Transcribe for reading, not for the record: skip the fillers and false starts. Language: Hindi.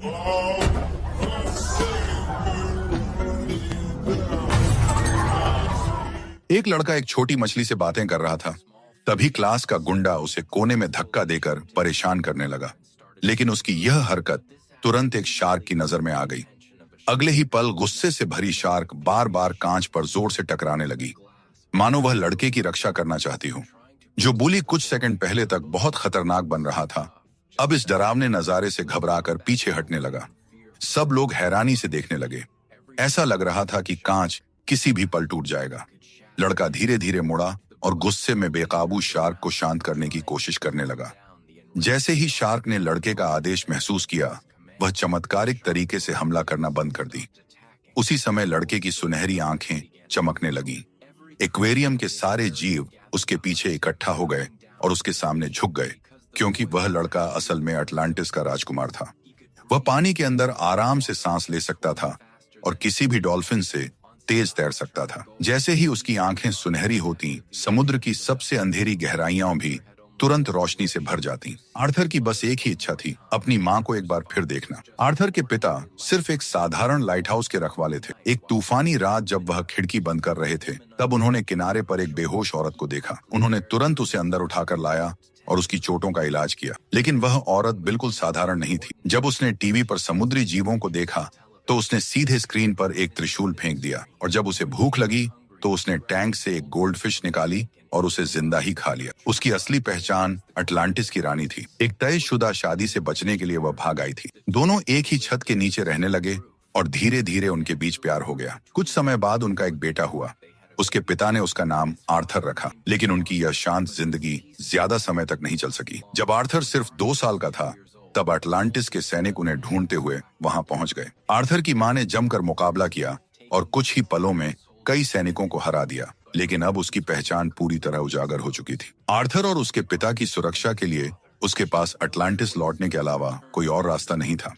एक लड़का एक छोटी मछली से बातें कर रहा था। तभी क्लास का गुंडा उसे कोने में धक्का देकर परेशान करने लगा, लेकिन उसकी यह हरकत तुरंत एक शार्क की नजर में आ गई। अगले ही पल गुस्से से भरी शार्क बार बार कांच पर जोर से टकराने लगी, मानो वह लड़के की रक्षा करना चाहती हो। जो बुली कुछ सेकंड पहले तक बहुत खतरनाक बन रहा था, अब इस डरावने नजारे से घबराकर पीछे हटने लगा। सब लोग हैरानी से देखने लगे। ऐसा लग रहा था कि कांच किसी भी पल टूट जाएगा। लड़का धीरे धीरे मुड़ा और गुस्से में बेकाबू शार्क को शांत करने की कोशिश करने लगा। जैसे ही शार्क ने लड़के का आदेश महसूस किया, वह चमत्कारिक तरीके से हमला करना बंद कर दी। उसी समय लड़के की सुनहरी आंखें चमकने लगीं। एक्वेरियम के सारे जीव उसके पीछे इकट्ठा हो गए और उसके सामने झुक गए, क्योंकि वह लड़का असल में अटलांटिस का राजकुमार था। वह पानी के अंदर आराम से सांस ले सकता था और किसी भी डॉल्फिन से तेज तैर सकता था। जैसे ही उसकी आंखें सुनहरी होती, समुद्र की सबसे अंधेरी गहराइयां भी तुरंत रोशनी से भर जाती। आर्थर की बस एक ही इच्छा थी, अपनी मां को एक बार फिर देखना। आर्थर के पिता सिर्फ एक साधारण लाइट हाउस के रखवाले थे। एक तूफानी रात जब वह खिड़की बंद कर रहे थे, तब उन्होंने किनारे पर एक बेहोश औरत को देखा। उन्होंने तुरंत उसे अंदर उठाकर लाया और उसकी चोटों का इलाज किया, लेकिन वह औरत बिल्कुल साधारण नहीं थी। जब उसने टीवी पर समुद्री जीवों को देखा, तो उसने सीधे स्क्रीन पर एक त्रिशूल फेंक दिया, और जब उसे भूख लगी तो उसने टैंक से एक गोल्डफिश निकाली और उसे जिंदा ही खा लिया। उसकी असली पहचान अटलांटिस की रानी थी। एक तयशुदा शादी से बचने के लिए वह भाग आई थी। दोनों एक ही छत के नीचे रहने लगे और धीरे धीरे उनके बीच प्यार हो गया। कुछ समय बाद उनका एक बेटा हुआ। उसके पिता ने उसका नाम आर्थर रखा, लेकिन उनकी यह शांत जिंदगी ज्यादा समय तक नहीं चल सकी। जब आर्थर सिर्फ 2 साल का था, तब अटलांटिस के सैनिक उन्हें ढूंढते हुए वहां पहुंच गए। आर्थर की मां ने जमकर मुकाबला किया और कुछ ही पलों में कई सैनिकों को हरा दिया, लेकिन अब उसकी पहचान पूरी तरह उजागर हो चुकी थी। आर्थर और उसके पिता की सुरक्षा के लिए उसके पास अटलांटिस लौटने के अलावा कोई और रास्ता नहीं था।